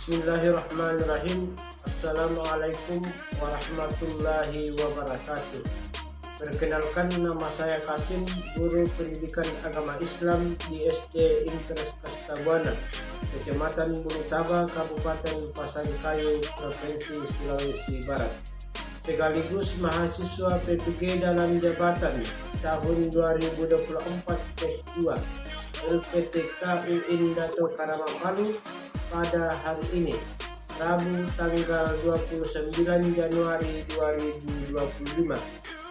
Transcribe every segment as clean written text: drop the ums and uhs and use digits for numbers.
Bismillahirrahmanirrahim. Assalamualaikum warahmatullahi wabarakatuh. Perkenalkan, nama saya Kasim, guru pendidikan agama Islam di SD Interes Kastabana, Kecamatan Bunutaba, Kabupaten Pasangkayu, Provinsi Sulawesi Barat. Sekaligus mahasiswa PPG dalam jabatan tahun 2024 S2 LPTK UIN Dato Karama Palu pada hari ini, Rabu tanggal 29 Januari 2025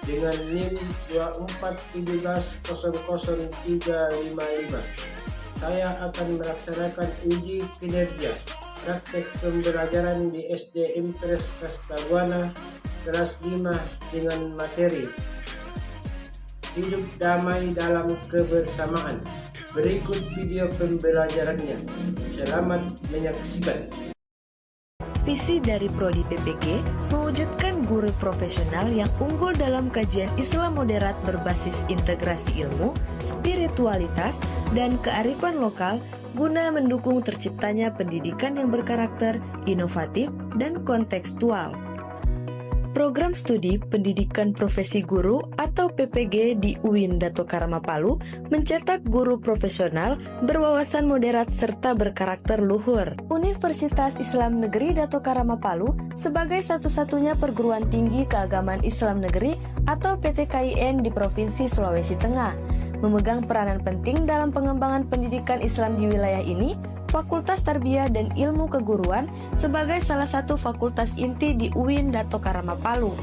dengan NIM 241700355. Saya akan melaksanakan uji kinerja praktek pembelajaran di SD Interes Kastabana kelas 5 dengan materi Hidup Damai dalam Kebersamaan. Berikut video pembelajarannya. Selamat menyaksikan. Visi dari Prodi PPG mewujudkan guru profesional yang unggul dalam kajian Islam moderat berbasis integrasi ilmu, spiritualitas, dan kearifan lokal guna mendukung terciptanya pendidikan yang berkarakter inovatif dan kontekstual. Program Studi Pendidikan Profesi Guru atau PPG di UIN Dato Karama Palu mencetak guru profesional berwawasan moderat serta berkarakter luhur. Universitas Islam Negeri Dato Karama Palu sebagai satu-satunya perguruan tinggi keagamaan Islam Negeri atau PTKIN di Provinsi Sulawesi Tengah, memegang peranan penting dalam pengembangan pendidikan Islam di wilayah ini. Fakultas Tarbiyah dan Ilmu Keguruan sebagai salah satu fakultas inti di UIN Dato Karama Palu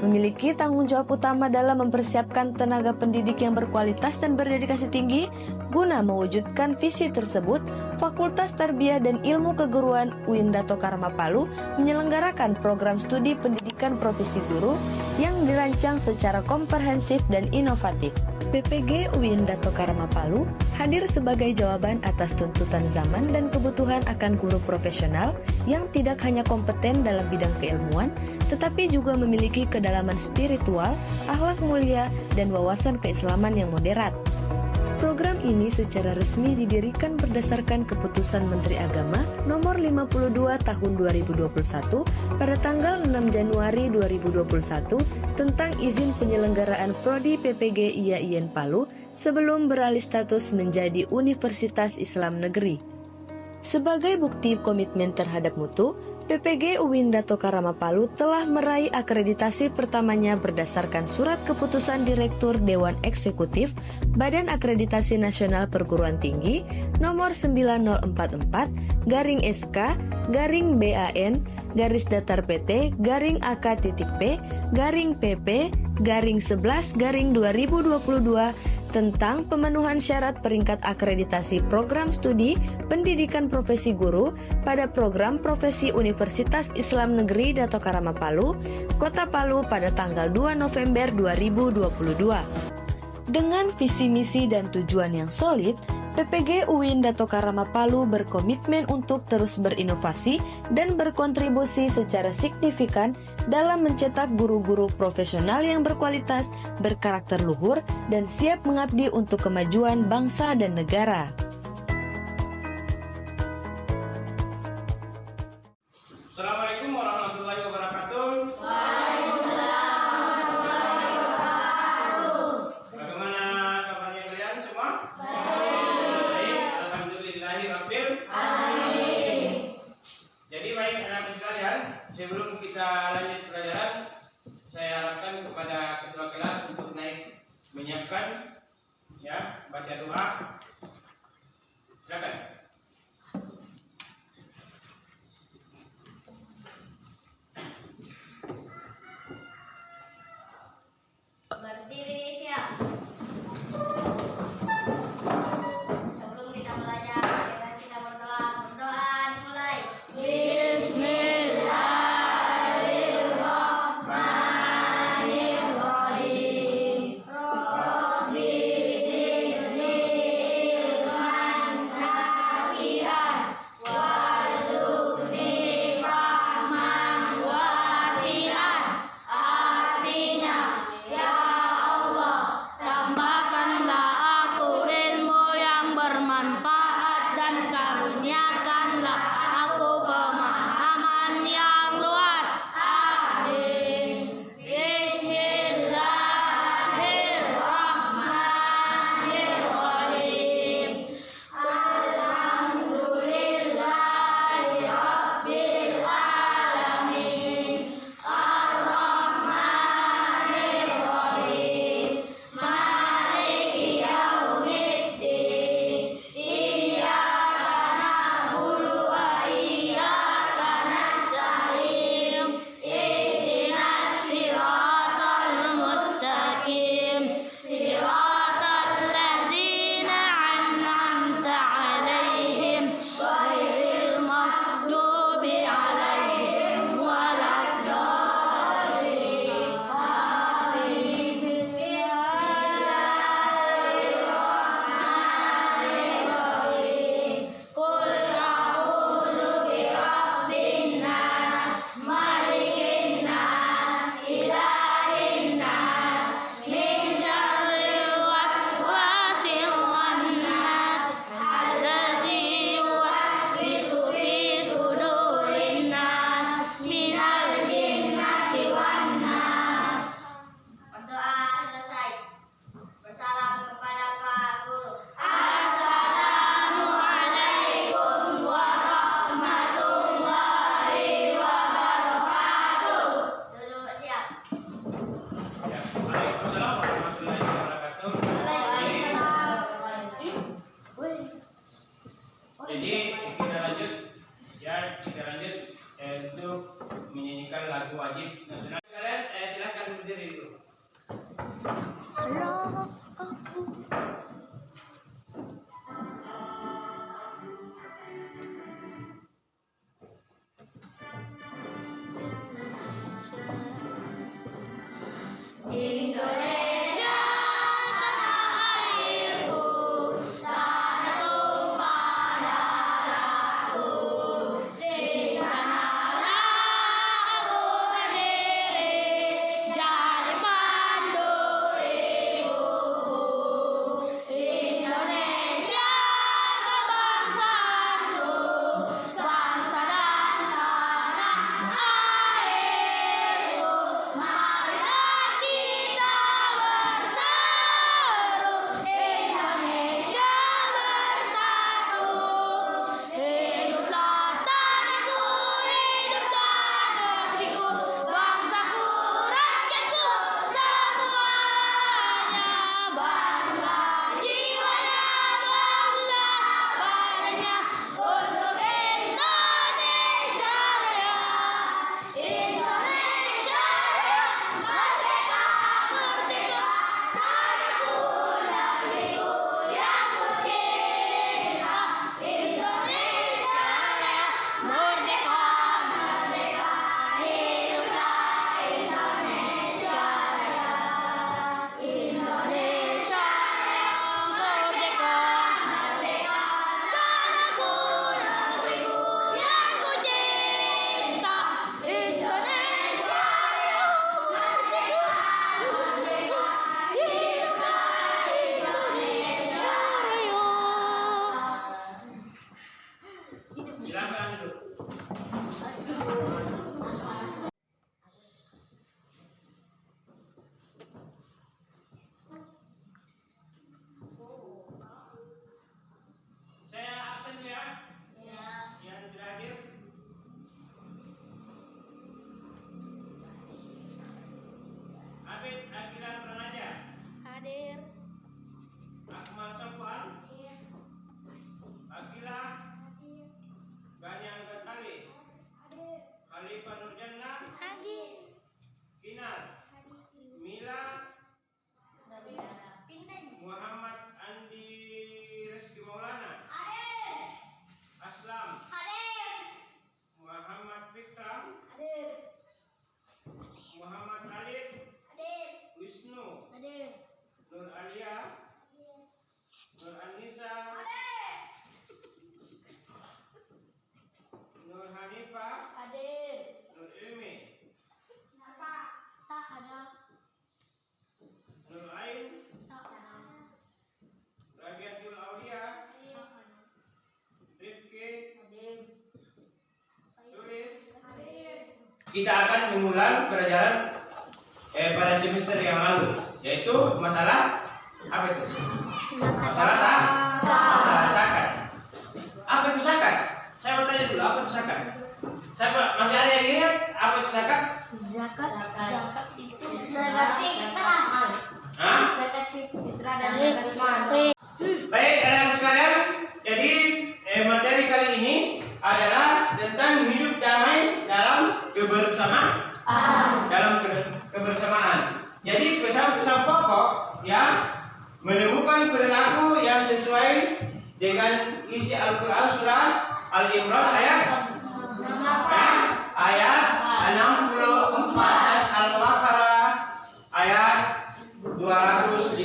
memiliki tanggung jawab utama dalam mempersiapkan tenaga pendidik yang berkualitas dan berdedikasi tinggi. Guna mewujudkan visi tersebut, Fakultas Tarbiyah dan Ilmu Keguruan UIN Dato Karama Palu menyelenggarakan program studi pendidikan profesi guru yang dirancang secara komprehensif dan inovatif. PPG UIN Dato Karama Palu hadir sebagai jawaban atas tuntutan zaman dan kebutuhan akan guru profesional yang tidak hanya kompeten dalam bidang keilmuan, tetapi juga memiliki kedalaman spiritual, akhlak mulia, dan wawasan keislaman yang moderat. Program ini secara resmi didirikan berdasarkan keputusan Menteri Agama Nomor 52 Tahun 2021 pada tanggal 6 Januari 2021 tentang izin penyelenggaraan Prodi PPG IAIN Palu sebelum beralih status menjadi Universitas Islam Negeri. Sebagai bukti komitmen terhadap mutu, PPG UIN Dato Karama Palu telah meraih akreditasi pertamanya berdasarkan Surat Keputusan Direktur Dewan Eksekutif Badan Akreditasi Nasional Perguruan Tinggi Nomor 9044-SK-BAN-AKTP-PP-11-2022 tentang pemenuhan syarat peringkat akreditasi program studi pendidikan profesi guru pada program profesi Universitas Islam Negeri Dato Karama Palu, Kota Palu pada tanggal 2 November 2022. Dengan visi misi dan tujuan yang solid, PPG UIN Dato Karama Palu berkomitmen untuk terus berinovasi dan berkontribusi secara signifikan dalam mencetak guru-guru profesional yang berkualitas, berkarakter luhur, dan siap mengabdi untuk kemajuan bangsa dan negara. Assalamualaikum warahmatullahi wabarakatuh. Bagaimana kabarnya kalian semua? Baik, alhamdulillahirabbil alamin. Jadi baik anak-anak sekalian, sebelum kita lanjut pelajaran, saya harapkan kepada ketua kelas untuk naik menyiapkan baca doa. Silakan. Berdiri siap. Sebelum kita belajar, marilah kita berdoa. Berdoa dimulai. Bismillahirrahmanirrahim. Rabbi zidni lanjut. Ya, kita lanjut untuk menyanyikan lagu wajib nasional. Kalian silahkan berdiri dulu. Indonesia tanah airku, tanah tumpah darahku. Di sanalah aku berdiri, jadi pandu ibuku. Indonesia kebangsaanku, bangsa dan tanah airku. Marilah kita berseru, Indonesia bersatu. Hiduplah tanahku, hiduplah negeriku, bangsaku, rakyatku semuanya. Bangunlah jiwanya, bangunlah badannya untuk Indonesia Raya. Indonesia Raya, merdeka, merdeka, tanahku, negeriku yang kucinta. Indonesia Raya, merdeka, merdeka, hiduplah Indonesia Raya. Indonesia Raya, merdeka, merdeka, tanahku, negeriku yang kucinta. Indonesia Raya, merdeka, merdeka, hiduplah Indonesia Raya. Silakan duduk. Saya absen ya. Yang terakhir. Abid Akhilan Pranaja. Hadir. Akmal Sofwan. Akila. Ganyang Gatali. Khalifah Nurjannah. Hadir. Kinar. Mila. Muhammad Andi Rizky Maulana. Aslam. Muhammad Fikram. Muhammad Alif. Wisnu. Nur Alia. Nur Anissa. Nur Hanifah. Nur Ilmi. Tak ada. Nur Ain. Tak ada. Rabiatul Aulia. Rifki. Sulis. Kita akan mengulang pelajaran pada semester yang lalu, yaitu masalah apa itu? Masalah zakat. Apa itu zakat? Saya mau tanya dulu, apa itu zakat? Siapa masih ada yang ingat apa itu zakat? Zakat itu zakat fitrah. Hah? Zakat fitrah dan zakat mal. Baik, anak-anak sekalian. Jadi materi kali ini adalah tentang hidup damai dalam kebersamaan. Jadi pesan-pesan pokok ya, menemukan perilaku yang sesuai dengan isi Al-Quran surah Al-Imran ayat 64 dan Al-Baqarah ayat 256.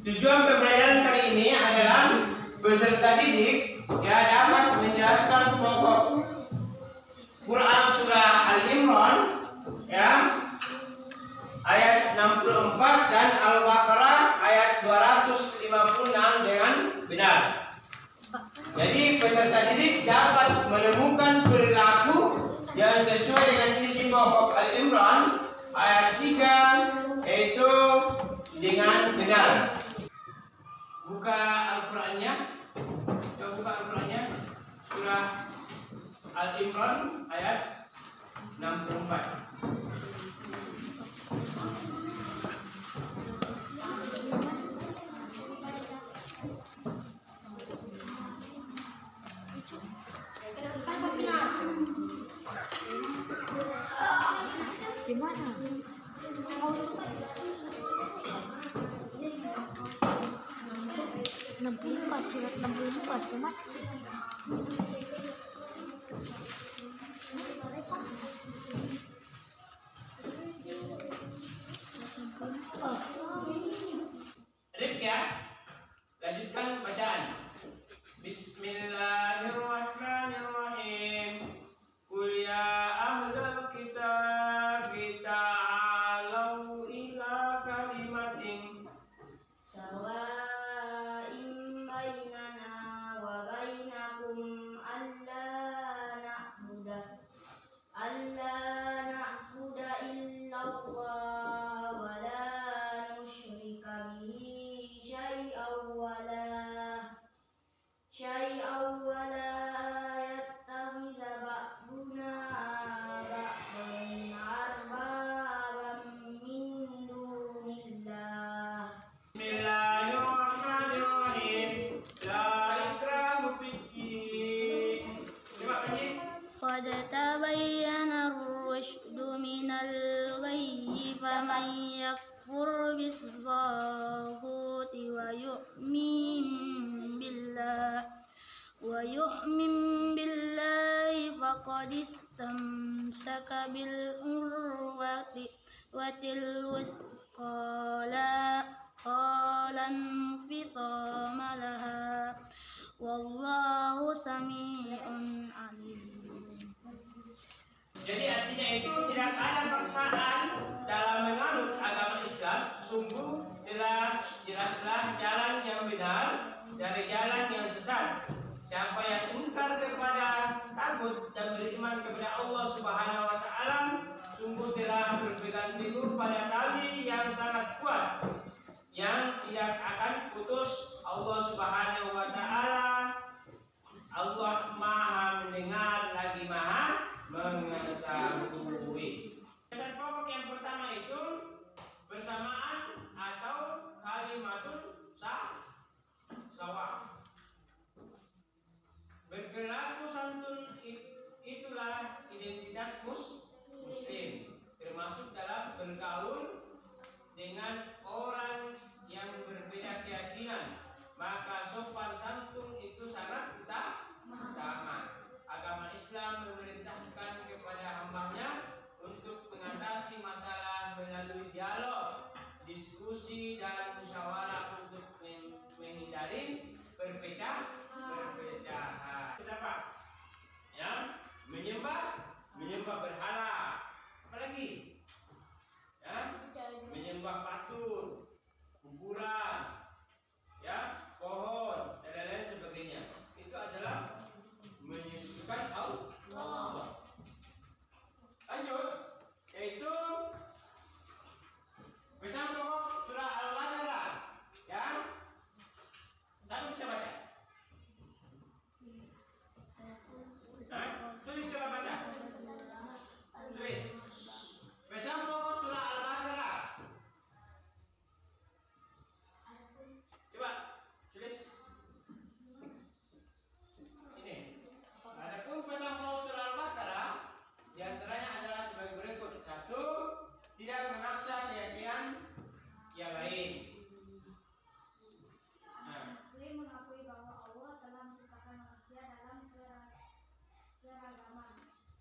Tujuan pembelajaran kali ini adalah peserta didik ya dapat menjelaskan pokok Quran surah Al-Imran ya ayat 64 dan Al-Baqarah ayat 256 dengan benar. Jadi peserta didik dapat menemukan perilaku yang sesuai dengan isi pokok Al-Imran ayat 3 yaitu dengan benar. Buka Al-Qur'annya. Coba buka Al-Qur'annya surah Al-Imran ayat 64. surat 64 umat. Rip ya. Lanjutkan bacaan. Bismillahirrahmanirrahim. Qul ya ahlal kitab ta'alau ila kalimatin sawa'in bainana wa bainakum alla na'budu illa Allah wa la nusyrika bihi syai'an wa la yattakhidha ba'duna ba'dan arbaban min dunillah. Bismillahirrahmanirrahim. La ikraha fid-din. Coba bunyi. Qad tabayyana ar-rusydu minal ghayyi faman yakfur bis-taghuti wa yu'min billahi faqad istamsaka bil urwatil wusqa la infitama laha wallahu sami'un alim. Jadi artinya itu tidak ada paksaan dalam menganut agama Islam. Sungguh jelaslah jalan yang benar dari jalan yang sesat. Siapa yang ingkar kepada takut dan beriman kepada Allah Subhanahu wa taala, sungguh telah berpegang teguh pada tali yang sangat kuat yang tidak akan putus. Allah Subhanahu wa taala, Allah Maha mendengar lagi Maha mengetahui. Dasar pokok yang pertama itu bersamaan atau kalimatun sawa. Berperilaku santun itulah identitas muslim, termasuk dalam bergaul dengan orang yang berbeda keyakinan. Maka sopan santun itu sangat utama. Agama Islam memerintahkan kepada hambanya untuk mengatasi masalah melalui dialog, diskusi dan musyawarah untuk menghindari perpecahan. Apa? Ya, menyembah berhala. Apalagi? Ya, menyembah patung, kuburan, ya, pohon dan lain-lain sebagainya. Itu adalah menyekutukan Allah. Lanjut, yaitu pesan pokok surah Al-Baqarah. Ya, siapa bisa baca? Tulis, coba baca. Tulis. Pesan pokok surah Al-Baqarah. Coba tulis. Ini. Adapun pesan pokok surah Al-Baqarah di antaranya adalah sebagai berikut. 1. Tidak memaksa keyakinan yang lain. Muslim mengakui bahwa Allah telah menciptakan manusia dalam keragaman.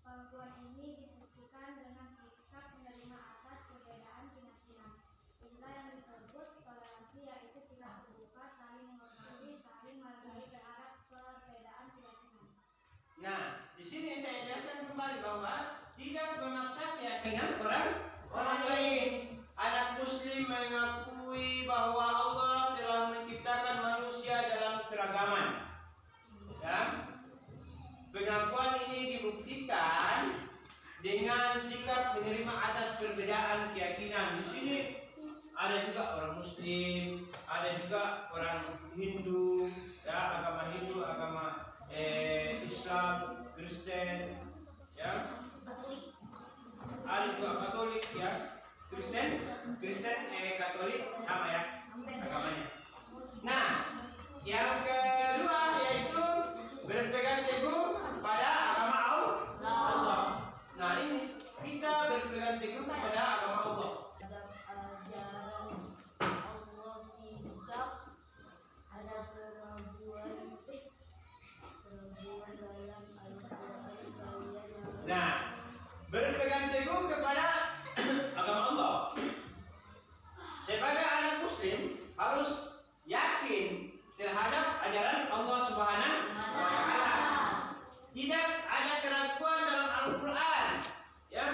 Pengakuan ini dibuktikan dengan sikap menerima atas perbedaan keyakinan. Inilah yang disebut toleransi, yaitu sikap terbuka, saling menghormati, saling menghargai terhadap perbedaan keyakinan. Nah, di sini saya jelaskan kembali bahwa tidak memaksa keyakinan orang lain. Anak Muslim mengakui bahwa Allah telah menciptakan manusia dalam keragaman. Ya. Pengakuan ini dibuktikan dengan sikap menerima atas perbedaan keyakinan. Di sini ada juga orang Muslim, ada juga orang Hindu, ya, agama Hindu, agama Islam, Kristen, ya. Ada juga Katolik, ya. Kristen, Katolik sama ya agamanya. Nah, yang kedua yaitu berpegang teguh pada agama Allah. Nah, ini kita berpegang teguh pada agama Allah. Ajaran Allah tidak ada ajaran Allah Subhanahu wa Ta'ala. Tidak ada keraguan dalam Al-Quran, ya.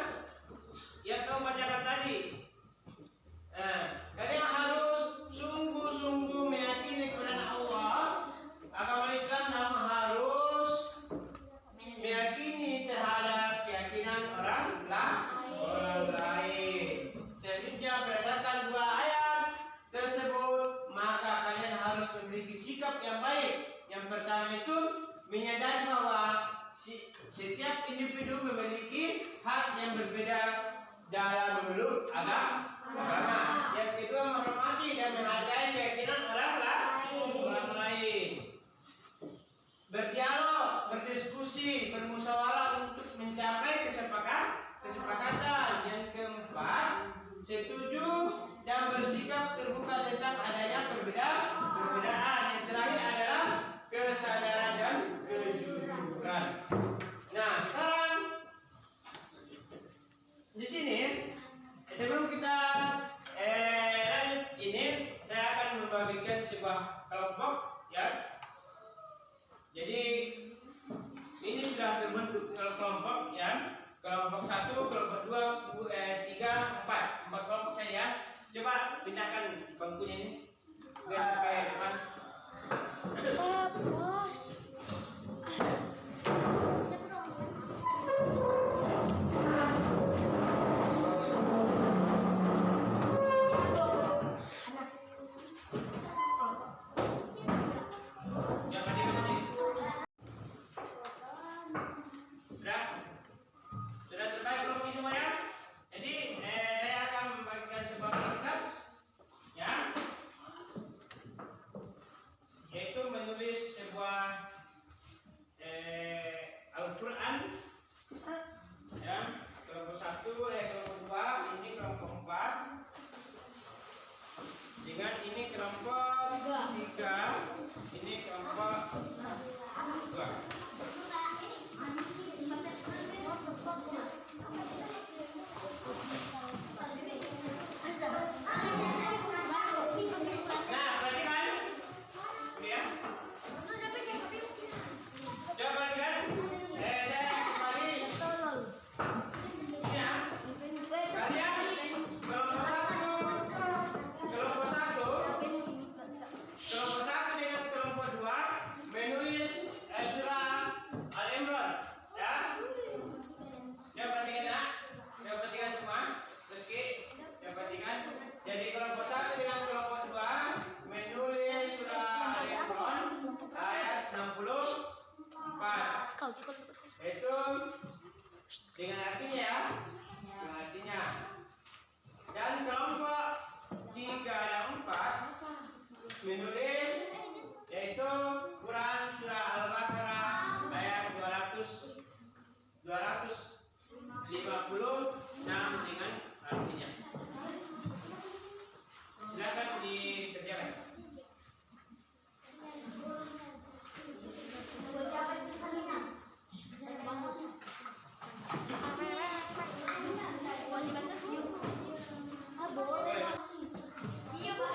Yang kau bacakan tadi. Kalian harus sungguh-sungguh meyakini kepada Allah. Agama Islam dan harus meyakini terhadap keyakinan orang lain. Selanjutnya berdasarkan dua ayat tersebut, maka kalian harus memiliki sikap yang baik. Yang pertama itu menyadari bahwa setiap individu memiliki hak yang berbeda dalam memeluk agama. Yang kedua, menghormati dan menghargai keyakinan orang lain. Berdialog, berdiskusi, bermusyawarah untuk mencapai kesepakatan. Yang keempat, setuju dan bersikap terbuka tentang adanya perbedaan. Yang terakhir adalah kesadaran dan kejujuran. Nah, sekarang di sini sebelum kita lanjut ini, saya akan membagikan sebuah kelompok, ya. Jadi ini sudah terbentuk kelompok, ya. Kelompok 1, kelompok 2, 3, 4 kelompok saya. Coba pindahkan bangkunya ini ke depan. Bos. Sudah terbaik kelompok ini semuanya. Jadi saya akan membagikan sebuah kertas, ya, yaitu menulis sebuah Al-Quran, ya. Kelompok 1, kelompok 2, ini kelompok 4, dengan ini kelompok 3, ini kelompok 2. Nah, perhatikan, ya. Coba perhatikan. Saya kembali. Ya. Kalian kelompok 1 dengan kelompok 2 menulis surah Al-Imran, ya. Coba perhatikan, ya. Coba perhatikan semua. Terus coba perhatikan. Jadi kelompok 1 dengan kelompok 2 menulis surah Al-Imran ayat 64. Itu dengan artinya, ya. Dengan artinya. Dan kelompok 3 dan 4 menulis yaitu Quran surah Al-Baqarah ayat 256 dengan artinya. Silakan dikerjakan. Iya, Pak.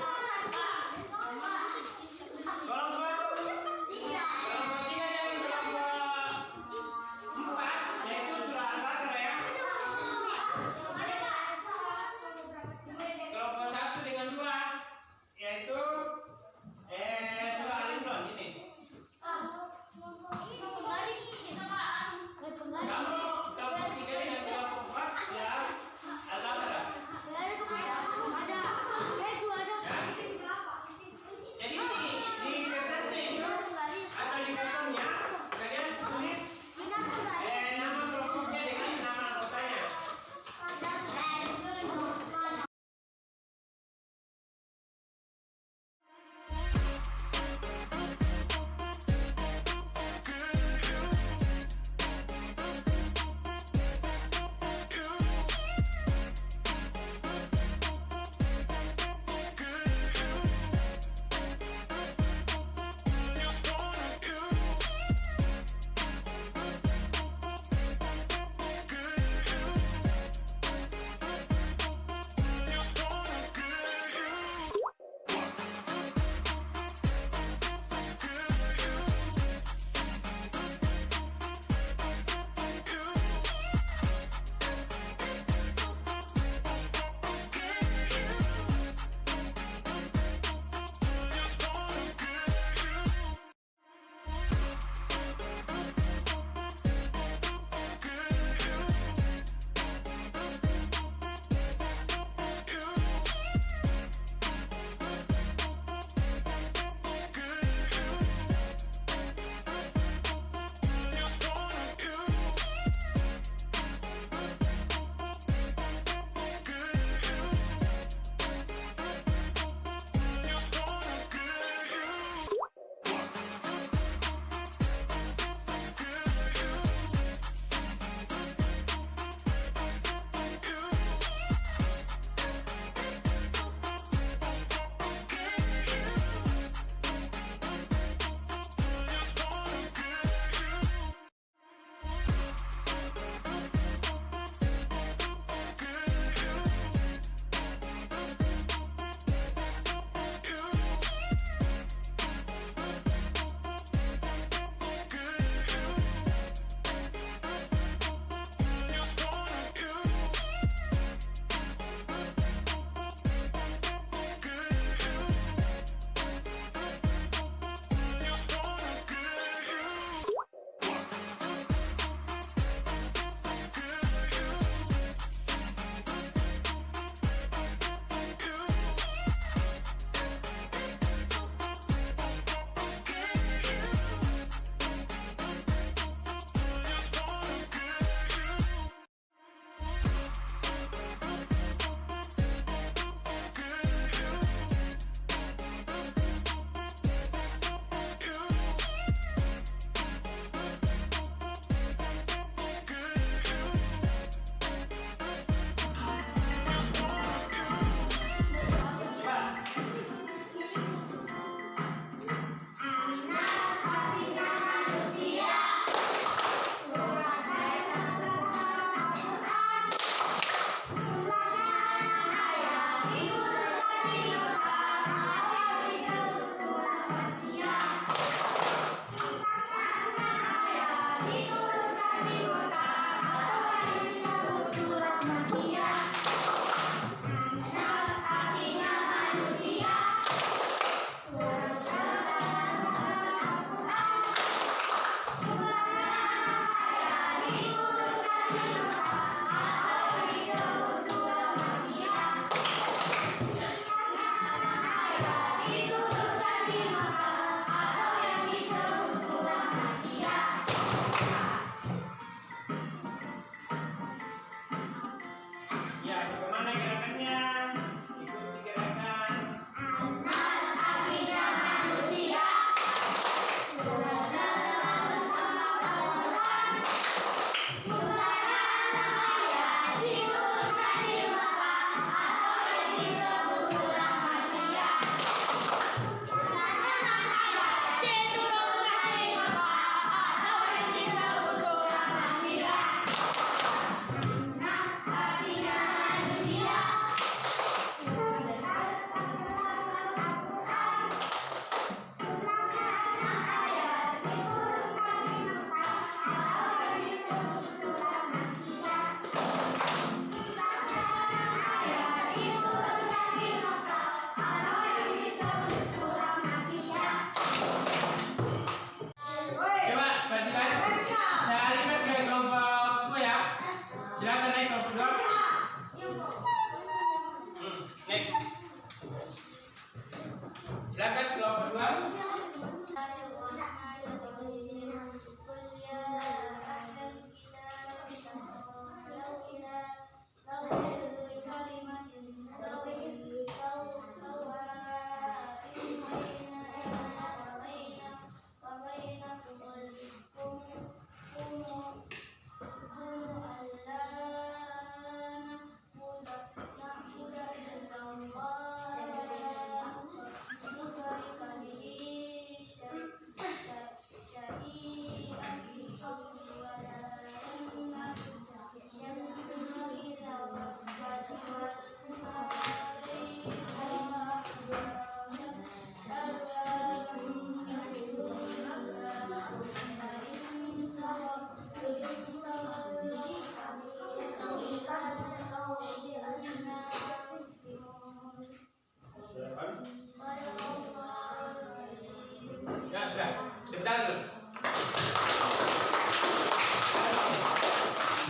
tangan dulu.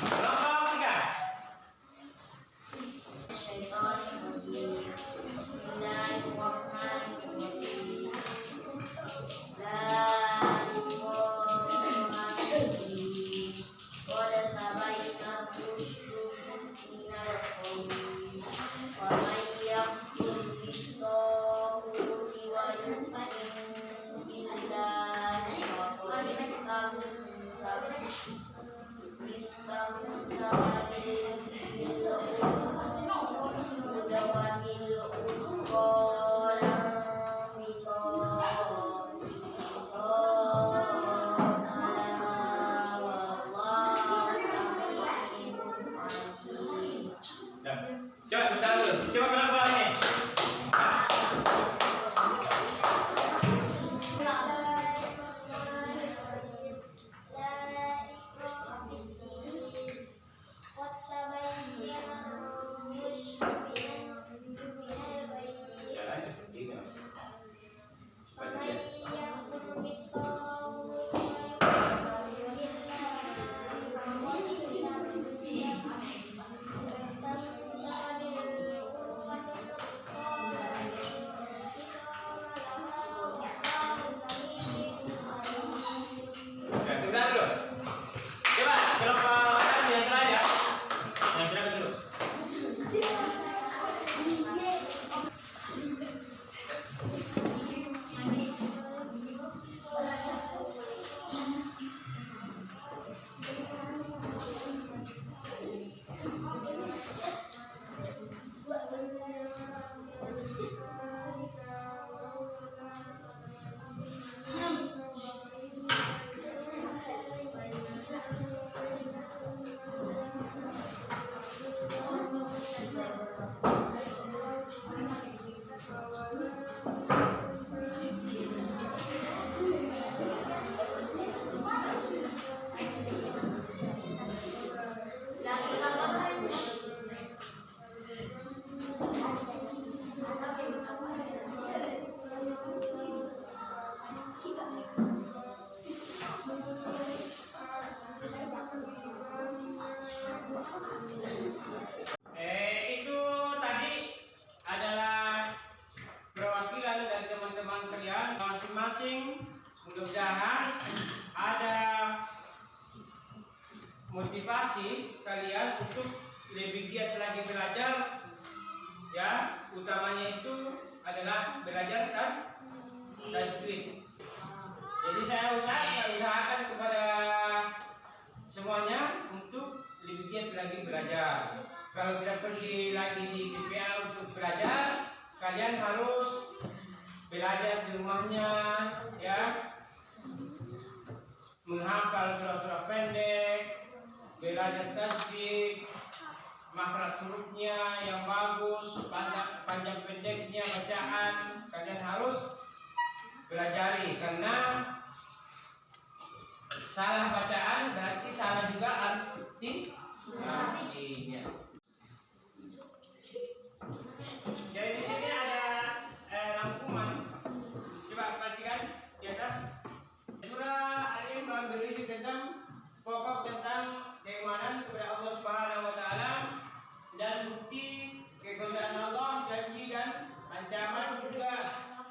Kelompok 3. Coba bentar dulu. Coba kelompok ini. Bentar dulu. Coba kelompok tadi yang terakhir ya. Yang terakhir dulu. Itu tadi adalah perwakilan dari teman-teman kalian masing-masing. Mudah-mudahan ada motivasi kalian untuk lebih giat lagi belajar, ya. Utamanya itu adalah belajar tajwid. Jadi saya usahakan kepada semuanya untuk lebih giat lagi belajar. Kalau tidak pergi lagi di GPA untuk belajar, kalian harus belajar di rumahnya, ya, menghafal surah-surah pendek, belajar tajwid, makhraj hurufnya yang bagus, panjang pendeknya bacaan, kalian harus pelajari, karena salah bacaan berarti salah juga artinya. Jadi di sini ada rangkuman. Coba perhatikan di atas. Surah Al-Imran berisi tentang pokok tentang keimanan kepada Allah Subhanahu wa taala dan bukti kekuasaan Allah, janji dan ancaman, juga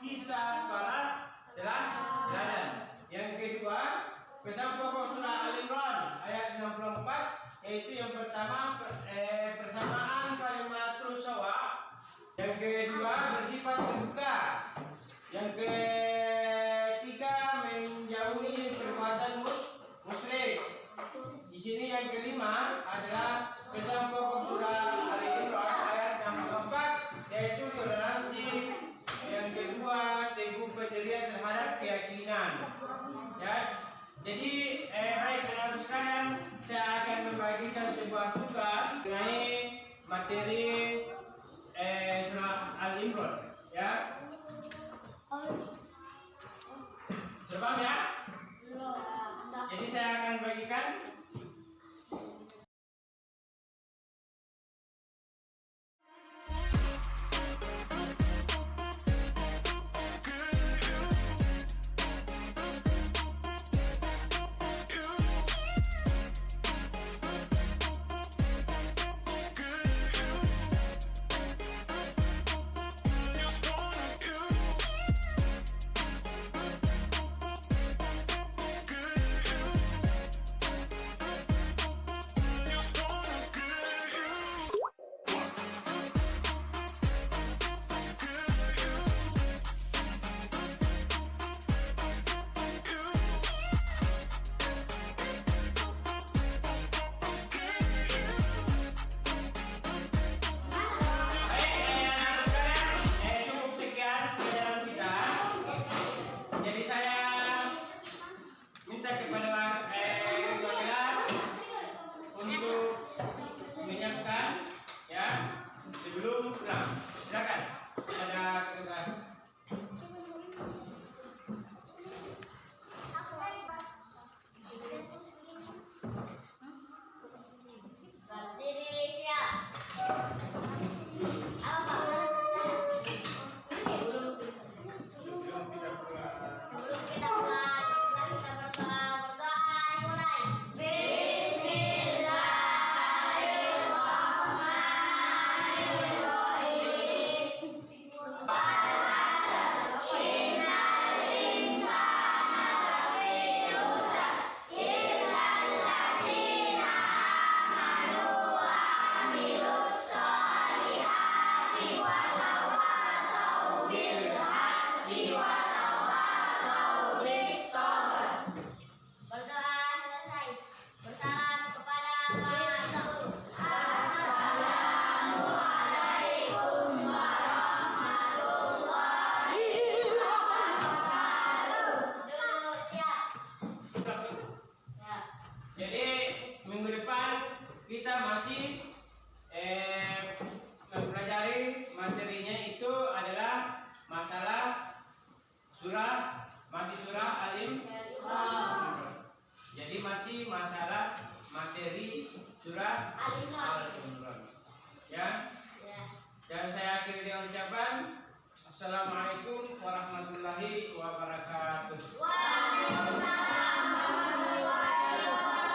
kisah para teladan. Yang kedua, pesan pokok surah Al-Imran ayat 64, yaitu yang pertama persamaan kalimatus sawa, yang kedua bersifat terbuka, yang ketiga menjauhi perbuatan musyrik. Di sini yang kelima adalah pesan pokok surah Al-Imran ayat 64, yaitu toleransi. Yang kedua, teguh pendirian terhadap keyakinan. Ya, jadi baik teman-teman sekalian, saya akan membagikan sebuah tugas mengenai materi surah Al-Imran. Ya, sudah ya? Jadi saya akan bagikan. kita masih mempelajari materinya itu adalah masalah surah Al-Imran. Jadi masih masalah materi surah Al-Imran. Ya. Dan saya akhiri dengan ucapan Assalamualaikum warahmatullahi wabarakatuh. Waalaikumsalam warahmatullahi wabarakatuh.